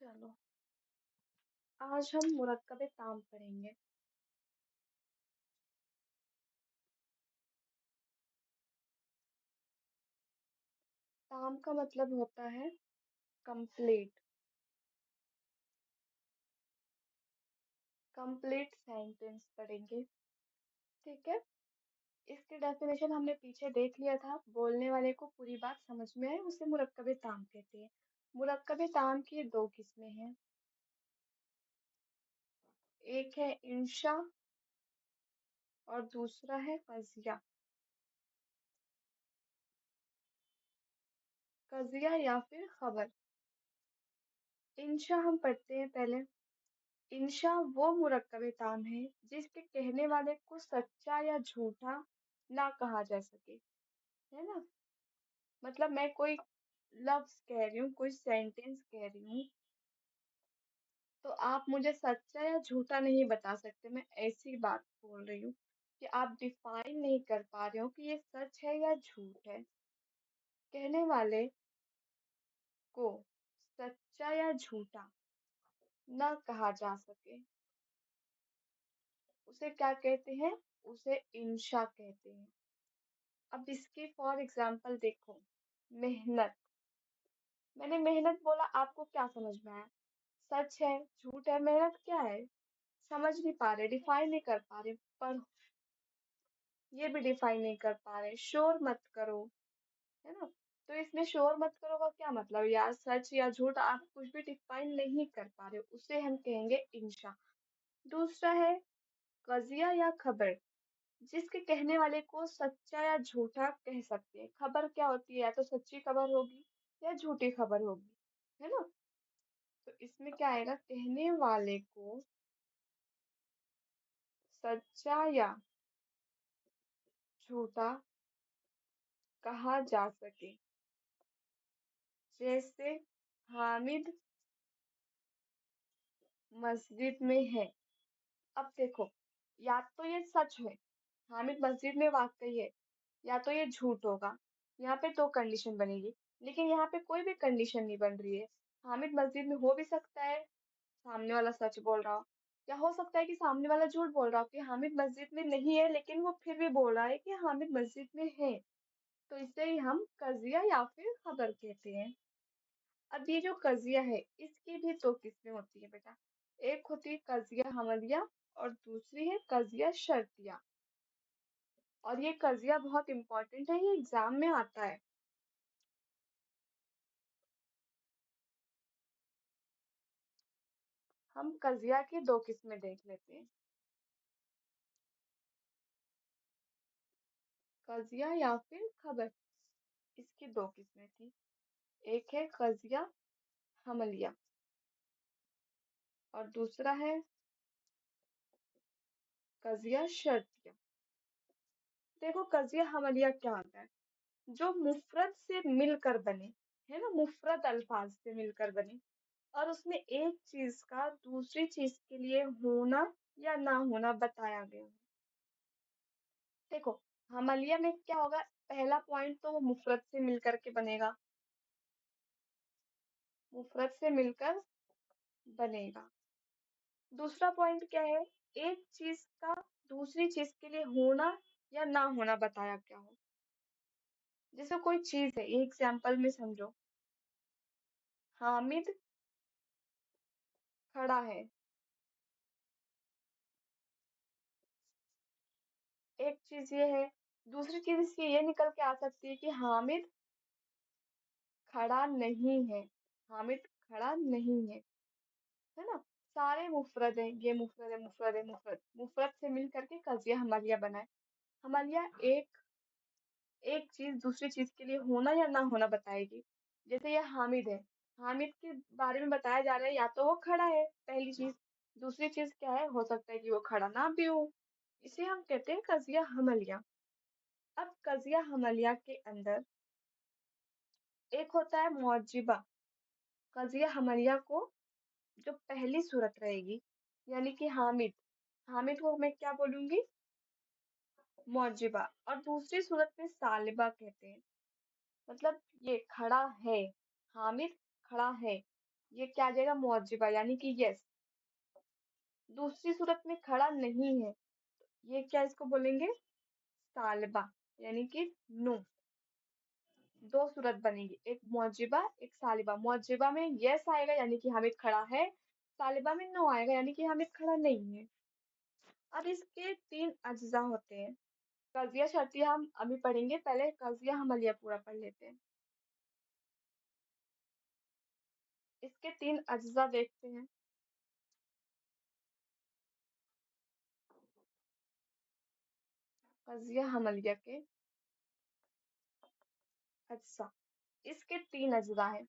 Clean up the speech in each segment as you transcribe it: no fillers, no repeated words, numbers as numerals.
चलो, आज हम मुरक्कबे ताम पढ़ेंगे। ताम का मतलब होता है कंप्लीट। कंप्लीट सेंटेंस पढ़ेंगे। ठीक है। इसकी डेफिनेशन हमने पीछे देख लिया था। बोलने वाले को पूरी बात समझ में आए उसे मुरक्कबे ताम कहते हैं। मुरक्कबे ताम की दो किस्में हैं। एक है इंशा और दूसरा है कजिया। कजिया या फिर खबर। इंशा हम पढ़ते हैं पहले। इंशा वो मुरक्कबे ताम है जिसके कहने वाले को सच्चा या झूठा ना कहा जा सके। है ना। मतलब मैं कोई लफ्ज कह रही हूँ, कोई सेंटेंस कह रही हूँ, तो आप मुझे सच्चा या झूठा नहीं बता सकते। मैं ऐसी बात बोल रही हूँ कि आप डिफाइन नहीं कर पा रहे हो कि ये सच है या झूठ है। कहने वाले को सच्चा या झूठा ना कहा जा सके, उसे क्या कहते हैं? उसे इंशा कहते हैं। अब इसके फॉर एग्जाम्पल देखो। मेहनत। मैंने मेहनत बोला, आपको क्या समझ में आया? सच है, झूठ है, मेहनत क्या है? समझ नहीं पा रहे, डिफाइन नहीं कर पा रहे। पर ये भी डिफाइन नहीं कर पा रहे। शोर मत करो। है ना। तो इसमें शोर मत करो का क्या मतलब? यार सच या झूठ आप कुछ भी डिफाइन नहीं कर पा रहे हो, उसे हम कहेंगे इंशा। दूसरा है कजिया या खबर, जिसके कहने वाले को सच्चा या झूठा कह सकते हैं। खबर क्या होती है? या तो सच्ची खबर होगी या झूठी खबर होगी। है ना। तो इसमें क्या आएगा? कहने वाले को सच्चा या झूठा कहा जा सके। जैसे हामिद मस्जिद में है। अब देखो, या तो ये सच है, हामिद मस्जिद में वाकई है, या तो ये झूठ होगा। यहाँ पे दो कंडीशन बनेगी, लेकिन यहाँ पे कोई भी कंडीशन नहीं बन रही है। हामिद मस्जिद में हो भी सकता है, सामने वाला सच बोल रहा हो, या हो सकता है कि सामने वाला झूठ बोल रहा हो कि हामिद मस्जिद में नहीं है, लेकिन वो फिर भी बोल रहा है कि हामिद मस्जिद में है। तो इसे ही हम कजिया या फिर खबर कहते हैं। अब ये जो कजिया है, इसकी भी दो किस्में होती है बेटा। एक होती है कजिया हमलिया और दूसरी है कजिया शर्तिया। और ये कजिया बहुत इंपॉर्टेंट है, ये एग्जाम में आता है। हम कजिया की दो किस्में देख लेते हैं। कजिया या फिर खबर, इसकी दो किस्में थी। एक है कजिया हमलिया और दूसरा है कजिया शर्तिया। देखो कजिया हमलिया क्या होता है? जो मुफरत से मिलकर बने, है ना, मुफरत अल्फाज से मिलकर बने और उसमें एक चीज का दूसरी चीज के लिए होना या ना होना बताया गया हो। देखो, हमलिया में क्या होगा? पहला पॉइंट तो वो मुफरत से मिलकर के बनेगा, मुफरत से मिलकर बनेगा। दूसरा पॉइंट क्या है? एक चीज का दूसरी चीज के लिए होना या ना होना बताया क्या हो। जैसे कोई चीज है, एग्जाम्पल में समझो, हामिद खड़ा है। एक चीज ये है। दूसरी चीज इसकी ये निकल के आ सकती है कि हामिद खड़ा नहीं है। हामिद खड़ा नहीं है। है ना। सारे मुफरद है, ये मुफरद है, मुफरद है, मुफरद मुफरद से मिल करके कजिया हमलिया बना है। हमलिया एक चीज दूसरी चीज के लिए होना या ना होना बताएगी। जैसे ये हामिद है, हामिद के बारे में बताया जा रहा है या तो वो खड़ा है, पहली चीज। दूसरी चीज क्या है? हो सकता है कि वो खड़ा ना भी हो। इसे हम कहते हैं कजिया हमलिया। अब कजिया हमलिया के अंदर एक होता है मौजिबा। कजिया हमलिया को जो पहली सूरत रहेगी, यानी कि हामिद, हामिद को मैं क्या बोलूंगी? मौजिबा। और दूसरी सूरत में सालिबा कहते हैं। मतलब ये खड़ा है, हामिद खड़ा है, ये क्या आ जाएगा, मौजिबा, यानी कि यस। दूसरी सूरत में खड़ा नहीं है, ये क्या इसको बोलेंगे, सालबा, यानी कि नो। दो सूरत बनेगी, एक मौजिबा एक सालिबा। मौजिबा में यस आएगा यानी कि हामिद खड़ा है, सालिबा में नो आएगा यानी कि हामिद खड़ा नहीं है। अब इसके तीन अज्जा होते हैं। कजिया शर्तिया हम अभी पढ़ेंगे, पहले कजिया हमलिया पूरा पढ़ लेते हैं। इसके तीन अज्जा देखते हैं। कजिया हमलिया के अज्जा, इसके तीन अज्जा हैं।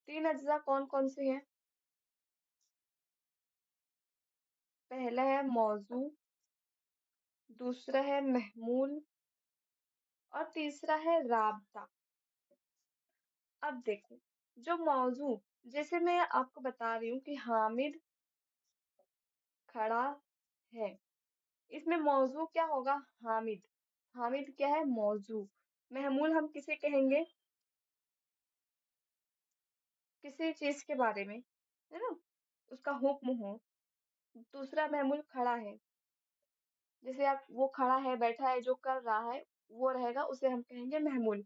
तीन अज्जा कौन कौन से हैं? पहला है मौजू, दूसरा है महमूल, और तीसरा है राबता। अब देखो, जो मौजू, जैसे मैं आपको बता रही हूँ कि हामिद खड़ा है, इसमें मौजू क्या होगा, हामिद। हामिद क्या है, मौजू। महमूल हम किसे कहेंगे, किसी चीज के बारे में, है ना, उसका हुक्म हो। दूसरा महमूल खड़ा है, जैसे आप वो खड़ा है, बैठा है, जो कर रहा है वो रहेगा, उसे हम कहेंगे महमूल।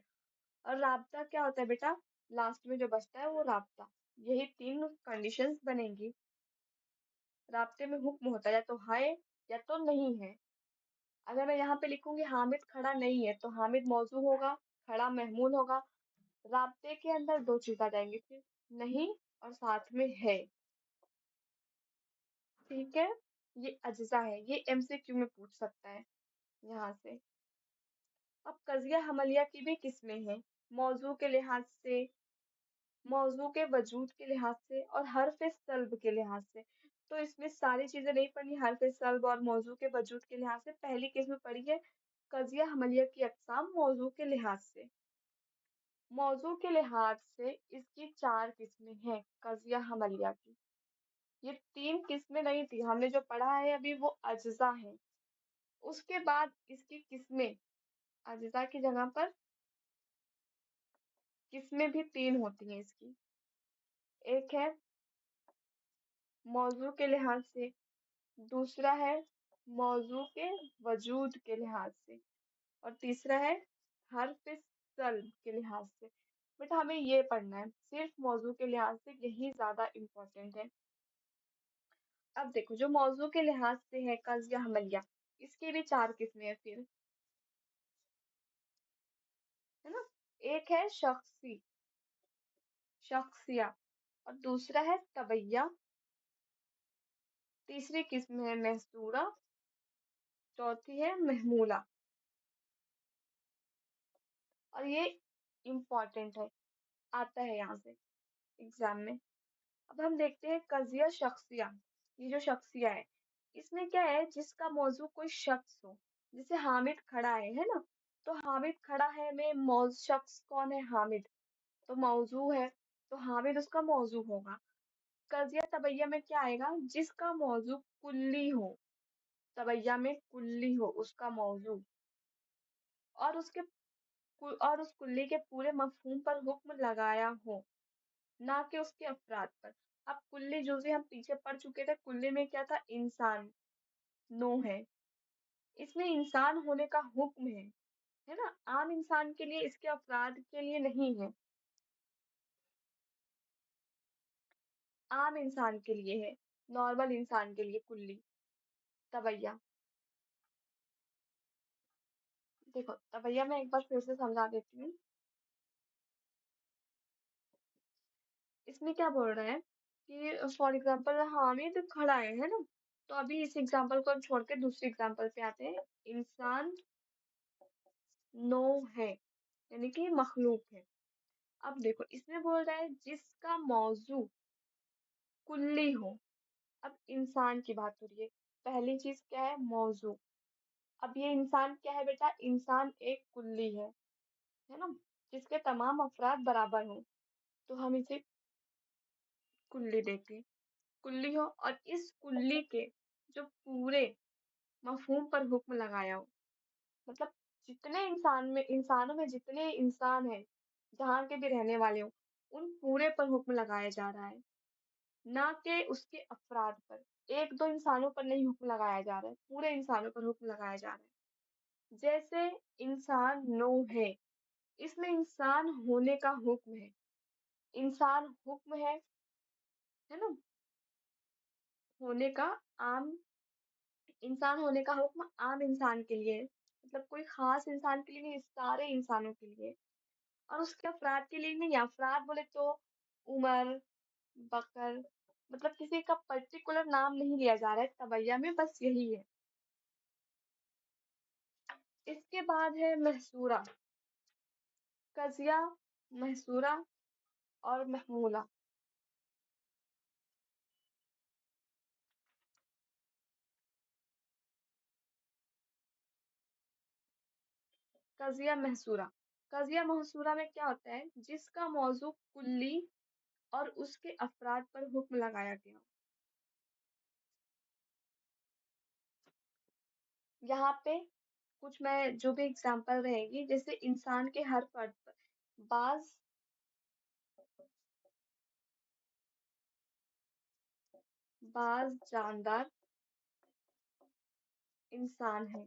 और राबता क्या होता है बेटा, लास्ट में जो बचता है वो राबता। यही तीन कंडीशंस बनेंगी। राब्ते में हुक्म होता है, या तो है या तो नहीं है। अगर मैं यहाँ पे लिखूंगी हामिद खड़ा नहीं है, तो हामिद मौजू होगा, खड़ा महमूल होगा। राब्ते के अंदर दो चीज आ जाएंगी फिर, नहीं और साथ में है। ठीक है, ये अज्जा है, ये एमसीक्यू में पूछ सकता है यहाँ से। अब कजिया हमलिया की भी किस्में हैं, मौजू के लिहाज से, मौजू के वजूद के लिहाज से, और हर्फ सल्ब के लिहाज से। तो इसमें सारी चीजें नहीं पढ़ी, हर्फ सल्ब और मौजू के वजूद के लिहाज से पहली किस्म पढ़ी है कजिया हमलिया की अक़साम मौजू के लिहाज से। मौजू के लिहाज से इसकी चार किस्में हैं कजिया हमलिया की। ये तीन किस्में नहीं थी, हमने जो पढ़ा है अभी वो अज्जा है। उसके बाद इसकी किस्में, अज्जा की जगह पर किस्में भी तीन होती हैं इसकी। एक है मौजू के लिहाज से, दूसरा है मौजू के वजूद के लिहाज से, और तीसरा है हर्फ सल्ब के लिहाज से। बेटा हमें ये पढ़ना है सिर्फ मौजू के लिहाज से, यही ज्यादा इम्पोर्टेंट है। अब देखो, जो मौजू के लिहाज से है कर्ज या हमलिया, इसकी भी चार किस्में हैं फिर, है ना। एक है शख्सी, शख्सिया, और दूसरा है तबैया, तीसरी किस्म है महसूरा, चौथी है महमूला। और ये इम्पोर्टेंट है, आता है यहाँ से एग्जाम में। अब हम देखते हैं कजिया शख्सिया। ये जो शख्सिया है, इसमें क्या है, जिसका मौजू कोई शख्स हो। जैसे हामिद खड़ा है ना, तो हामिद खड़ा है में मौज शख्स कौन है, हामिद, तो मौजू है, तो हामिद उसका मौजू होगा। कजिया तबैया में क्या आएगा, जिसका मौजू कुल्ली हो, तबैया में कुल्ली हो उसका मौजू, और और उस कुल्ली के पूरे मफहूम पर हुक्म लगाया हो, ना कि उसके अफराद पर। अब कुल्ली जुज़ी हम पीछे पढ़ चुके थे, कुल्ली में क्या था, इंसान, नो है, इसमें इंसान होने का हुक्म है ना। आम इंसान के लिए, इसके अफराद के लिए नहीं है, आम इंसान के लिए है, नॉर्मल इंसान के लिए कुल्ली तबैया। देखो तबैया मैं एक बार फिर से समझा देती हूँ। इसमें क्या बोल रहा है कि फॉर एग्जाम्पल हामिद खड़ा है ना, तो अभी इस एग्जाम्पल को हम छोड़ के दूसरे एग्जाम्पल पे आते हैं। इंसान नो है, यानी कि मखलूक है। अब देखो इसमें बोल रहा है जिसका मौजू कुल्ली हो। अब इंसान की बात हो रही है, पहली चीज क्या है, मौजू। अब ये इंसान क्या है बेटा, इंसान एक कुल्ली है ना, जिसके तमाम अफराद बराबर हो, तो हम इसे कुल्ली देते हैं। कुल्ली हो, और इस कुल्ली के जो पूरे मफहूम पर हुक्म लगाया हो, मतलब जितने इंसानों में जितने इंसान हैं, जहाँ के भी रहने वाले हो, उन पूरे पर हुक्म लगाया जा रहा है, ना कि उसके अफराद पर। एक दो इंसानों पर नहीं हुक्म लगाया जा रहा है, पूरे इंसानों पर हुक्म लगाया जा रहा है। जैसे इंसान नूह है, इसमें इंसान होने का हुक्म है। इंसान हुक्म है ना, होने का आम, इंसान होने का हुक्म आम इंसान के लिए है। मतलब कोई खास इंसान के लिए नहीं, सारे इंसानों के लिए। और उसके अफराद के लिए नहीं, अफराद बोले तो उमर, बकर, मतलब किसी का पर्टिकुलर नाम नहीं लिया जा रहा है तबैया में, बस यही है। इसके बाद है महसूरा, कजिया, महसूरा और महमूला। कजिया महसूरा, कजिया महसूरा में क्या होता है, जिसका मौजू कुल्ली और उसके अफराद पर हुक्म लगाया गया हो। यहाँ पे कुछ मैं जो भी एग्जांपल रहेगी, जैसे इंसान के हर फर्द पर, बाज बाज जानदार इंसान है,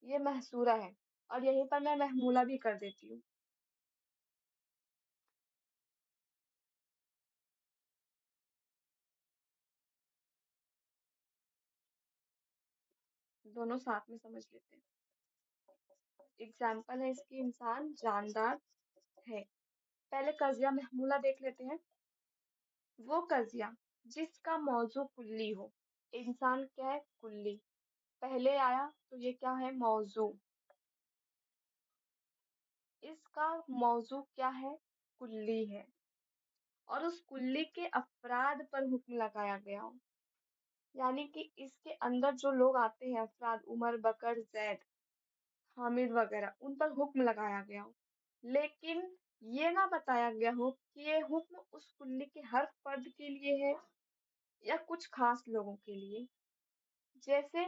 ये महसूरा है। और यहीं पर मैं महमूला भी कर देती हूँ, दोनों साथ में समझ लेते हैं। एग्जाम्पल है इसकी, इंसान जानदार है। पहले कजिया महमूला देख लेते हैं। वो कजिया जिसका मौजू कुल्ली हो, इंसान क्या है, कुल्ली, पहले आया तो ये क्या है, मौजू। इसका मौजू क्या है, कुल्ली है, और उस कुल्ली के अफराद पर हुक्म लगाया गया हो। यानी कि इसके अंदर जो लोग आते हैं अफराद, उमर, बकर, जैद, हामिद वगैरह, उन पर हुक्म लगाया गया हो। लेकिन ये ना बताया गया हो कि ये हुक्म उस कुल्ली के हर फर्द के लिए है या कुछ खास लोगों के लिए। जैसे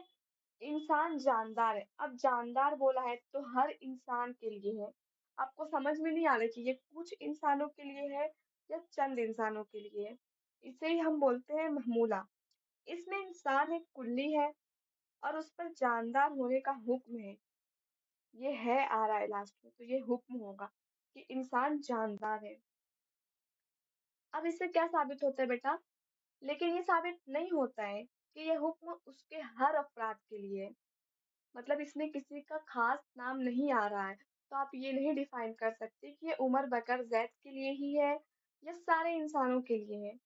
इंसान जानदार है, अब जानदार बोला है तो हर इंसान के लिए है। आपको समझ में नहीं आ रहा कि ये कुछ इंसानों के लिए है या चंद इंसानों के लिए है। इसे ही हम बोलते हैं महमूला। इसमें इंसान एक कुल्ली है और उस पर जानदार होने का हुक्म है। ये है आ रहा है लास्ट में, तो ये हुक्म होगा कि इंसान जानदार है। अब इससे क्या साबित होता है बेटा, लेकिन ये साबित नहीं होता है कि ये हुक्म उसके हर अफराद के लिए है। मतलब इसमें किसी का खास नाम नहीं आ रहा है, तो आप ये नहीं डिफाइन कर सकते कि ये उमर, बकर, जैद के लिए ही है या सारे इंसानों के लिए है।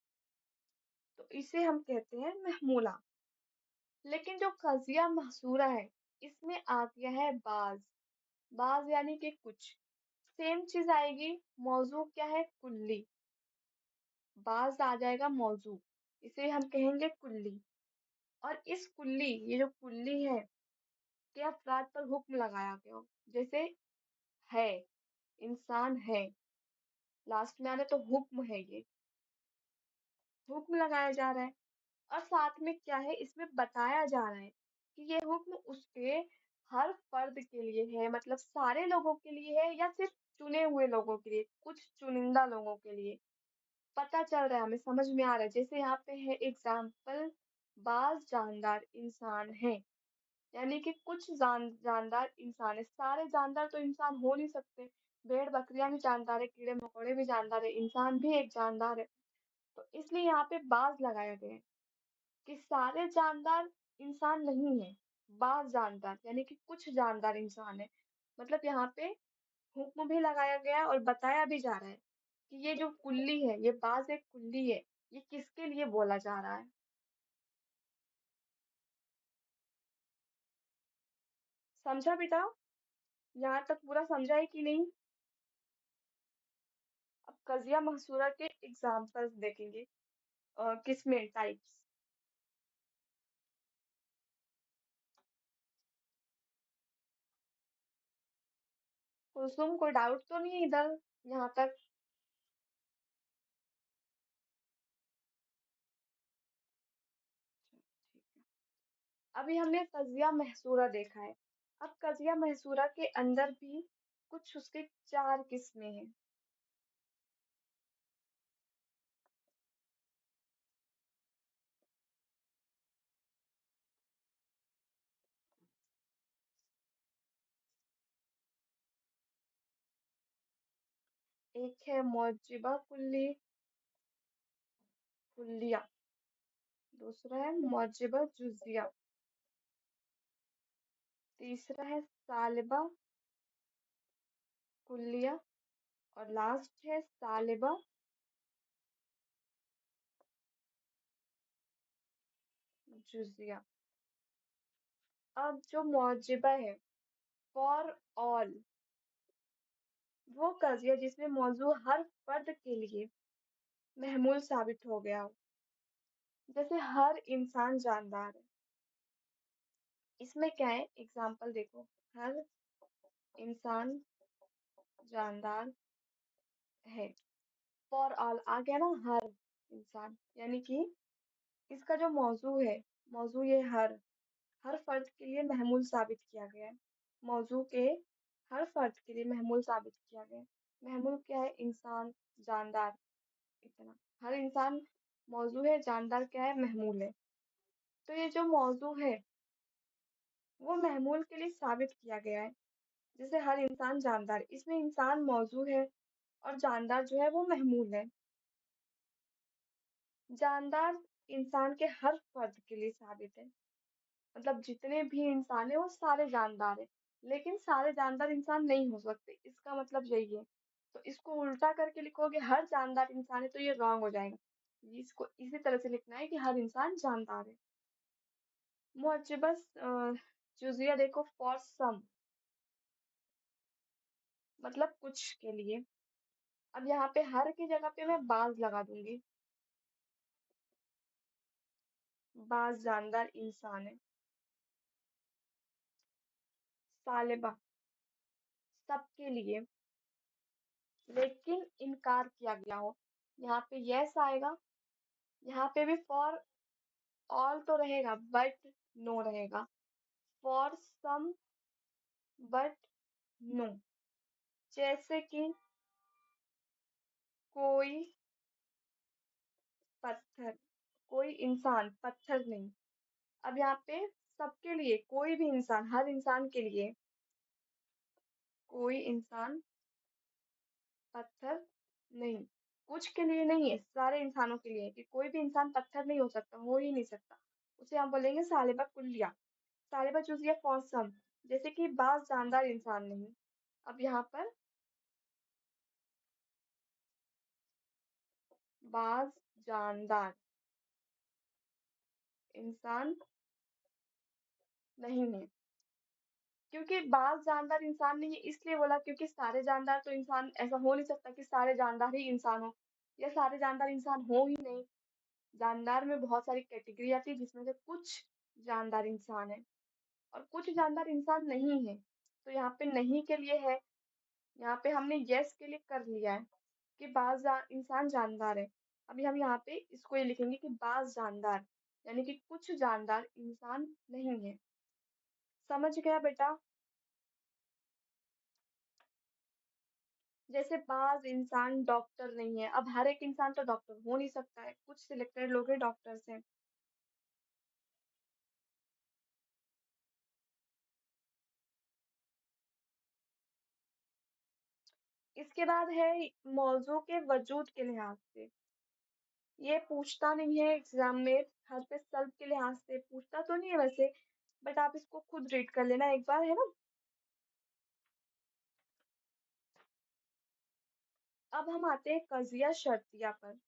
तो इसे हम कहते हैं महमूला। लेकिन जो कजिया महसूरा है, इसमें आ गया है बाज। बाज यानी कि कुछ, सेम चीज आएगी। मौजू क्या है, कुल्ली, बाज आ जाएगा मौजू, इसे हम कहेंगे कुल्ली। और इस कुल्ली, ये जो कुल्ली है, के अफराद पर हुक्म लगाया गया हो। जैसे है, इंसान है, लास्ट में आने तो हुक्म है, ये हुक्म लगाया जा रहा है। और साथ में क्या है, इसमें बताया जा रहा है कि ये हुक्म उसके हर फर्द के लिए है, मतलब सारे लोगों के लिए है या सिर्फ चुने हुए लोगों के लिए, कुछ चुनिंदा लोगों के लिए। पता चल रहा है, हमें समझ में आ रहा है। जैसे यहाँ पे है एग्जाम्पल, बाज जानदार इंसान है, यानी कि कुछ जानदार इंसान है। सारे जानदार तो इंसान हो नहीं सकते, भेड़ बकरियां भी जानदार है, कीड़े मकोड़े भी जानदार है, इंसान भी एक जानदार है। तो इसलिए यहाँ पे बाज लगाया गया है कि सारे जानदार इंसान नहीं है, बाज जानदार यानी कि कुछ जानदार इंसान है। मतलब यहाँ पे हुक्म भी लगाया गया है और बताया भी जा रहा है कि ये जो कुल्ली है, ये बाज एक कुल्ली है, ये किसके लिए बोला जा रहा है। समझा बेटा, यहाँ तक पूरा समझा है कि नहीं। अब कजिया महसूरा के एग्जाम्पल्स देखेंगे, किसमें टाइप्स। कुलसुम, कोई डाउट तो नहीं है इधर, यहाँ तक। ठीक है, अभी हमने कजिया महसूरा देखा है। अब कजिया महसूरा के अंदर भी कुछ उसके चार किस्में हैं। एक है मौजिबा कुल्लिया, दूसरा है मौजिबा जुजिया, तीसरा है सालिबा कुल्लिया, और लास्ट है सालिबा जुजिया। अब जो मौजिबा है, फॉर ऑल, वो कजिया जिसमें मौजू हर फर्द के लिए महमूल साबित हो गया हो। जैसे हर इंसान जानदार है, इसमें क्या है, एग्जाम्पल देखो, हर इंसान जानदार है, फॉर ऑल आ गया ना, हर इंसान, यानी कि इसका जो मौजू है, मौजू ये हर फर्द के लिए महमूल साबित किया गया है। मौजू के हर फर्द के लिए महमूल साबित किया गया है। महमूल क्या है, इंसान, जानदार, इतना। हर इंसान मौजू है, जानदार क्या है, महमूल है। तो ये जो मौजू है वो महमूल के लिए साबित किया गया है। जैसे हर इंसान जानदार, इसमें इंसान मौजू है और जानदार जो है वो महमूल है। जानदार इंसान के हर फर्द के लिए साबित है, मतलब जितने भी इंसान है वो सारे जानदार है, लेकिन सारे जानदार इंसान नहीं हो सकते, इसका मतलब यही है। तो इसको उल्टा करके लिखोगे हर जानदार इंसान है तो ये रॉन्ग हो जाएगा। इसको इसी तरह से लिखना है कि हर इंसान जानदार है। मुझे बस जुजिया देखो, फॉर सम, मतलब कुछ के लिए। अब यहाँ पे हर की जगह पे मैं बाज लगा दूंगी, बाज जानदार इंसान है। सालेबा, सबके लिए, लेकिन इनकार किया गया हो, यहाँ पे यस आएगा। यहाँ पे भी फॉर ऑल तो रहेगा बट नो रहेगा, फॉर सम बट नो। जैसे कि कोई पत्थर, कोई इंसान, पत्थर नहीं। अब यहाँ पे सबके लिए, कोई भी इंसान, हर इंसान के लिए, कोई इंसान पत्थर नहीं, कुछ के लिए नहीं है, सारे इंसानों के लिए है कि कोई भी इंसान पत्थर नहीं हो सकता, हो ही नहीं सकता। उसे हम बोलेंगे सालिबा कुल्लिया, सालिबा चूजिया फॉर सम, जैसे कि बाज जानदार इंसान नहीं। अब यहाँ पर बाज जानदार इंसान नहीं है, क्योंकि बाज जानदार इंसान नहीं है इसलिए बोला क्योंकि सारे जानदार तो इंसान, ऐसा हो नहीं सकता कि सारे जानदार ही इंसान हो, या सारे जानदार इंसान हो ही नहीं। जानदार में बहुत सारी कैटेगरी आती है जिसमें से कुछ जानदार इंसान है और कुछ जानदार इंसान नहीं है। तो यहाँ पे नहीं के लिए है, यहाँ पे हमने यस के लिए कर लिया है कि इंसान जानदार है। अभी हम यहाँ पे इसको ये लिखेंगे कि बाज जानदार, यानी कि कुछ जानदार इंसान नहीं है। समझ गया बेटा? जैसे बाज इंसान डॉक्टर नहीं है, अब हर एक इंसान तो डॉक्टर हो नहीं सकता है, कुछ सिलेक्टेड लोग ही डॉक्टर्स हैं। इसके बाद है मौजू के वजूद के लिहाज से। ये पूछता नहीं है एग्जाम में, हर पे सल्ब के लिहाज से पूछता तो नहीं है वैसे, बट आप इसको खुद रीड कर लेना एक बार, है ना। अब हम आते हैं कजिया शर्तिया पर।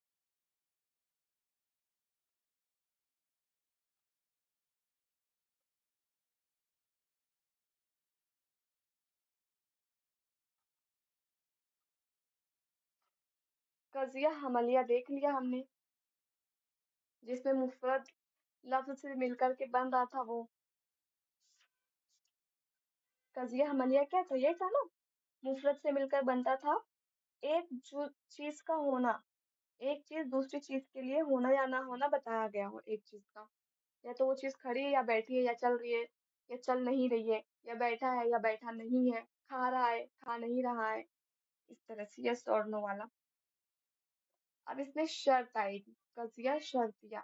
कजिया हमलिया देख लिया हमने, जिसमें मुफरद लफ्ज से मिलकर के बन रहा था वो। कजिया हमलिया क्या था, ये था ना, मुफरद से मिलकर बनता था। एक जो चीज का होना, एक चीज दूसरी चीज के लिए होना या ना होना बताया गया हो एक चीज का, या तो वो चीज खड़ी है या बैठी है या चल रही है या चल नहीं रही है, या बैठा है या बैठा नहीं है, खा रहा है खा नहीं रहा है, इस तरह से यस और नो वाला। अब इसमें शर्त आएगी, कजिया शर्तिया।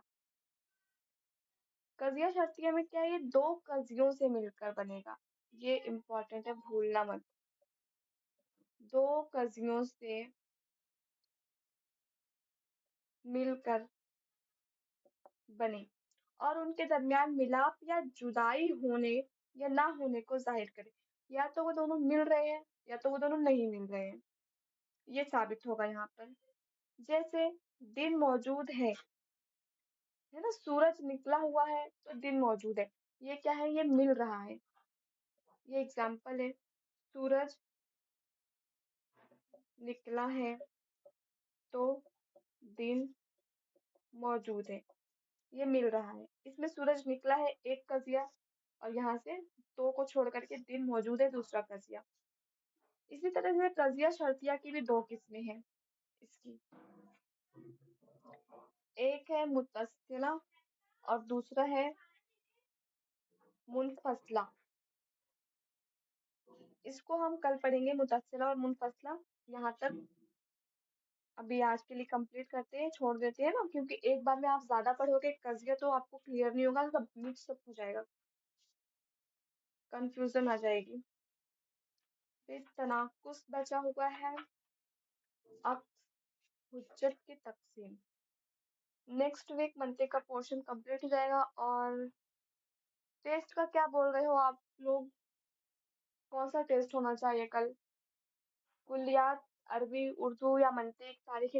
कजिया शर्तिया में क्या है, ये दो कजियों से मिलकर बनेगा, ये इम्पोर्टेंट है, भूलना मत। दो कजियों से मिलकर बने और उनके दरमियान मिलाप या जुदाई होने या ना होने को जाहिर करे। या तो वो दोनों मिल रहे हैं या तो वो दोनों नहीं मिल रहे हैं, ये साबित होगा यहाँ पर। जैसे दिन मौजूद है ना, सूरज निकला हुआ है तो दिन मौजूद है, ये क्या है, ये मिल रहा है, ये एग्जाम्पल है। सूरज निकला है तो दिन मौजूद है, ये मिल रहा है। इसमें सूरज निकला है एक कजिया और यहाँ से दो को छोड़ करके दिन मौजूद है दूसरा कजिया। इसी तरह से कजिया शर्तिया की भी दो किस्में हैं इसकी, एक है मुत्तसिला और दूसरा है मुनफसला। इसको हम कल पढ़ेंगे, मुत्तसिला और मुनफसला। यहाँ तक अभी आज के लिए कंप्लीट करते हैं, छोड़ देते हैं ना, क्योंकि एक बार में आप ज्यादा पढ़ोगे कजिया तो आपको क्लियर नहीं होगा, सब मिक्सअप हो जाएगा, कंफ्यूजन आ जाएगी। फिर तनाकुस बचा हुआ है, अब हुज्जत की तकसीम। नेक्स्ट वीक मंडे का पोर्शन कंप्लीट हो जाएगा। और टेस्ट का क्या बोल रहे हो आप लोग, कौन सा टेस्ट होना चाहिए कल? कुलियात, अरबी, उर्दू या मंतिक, तारीख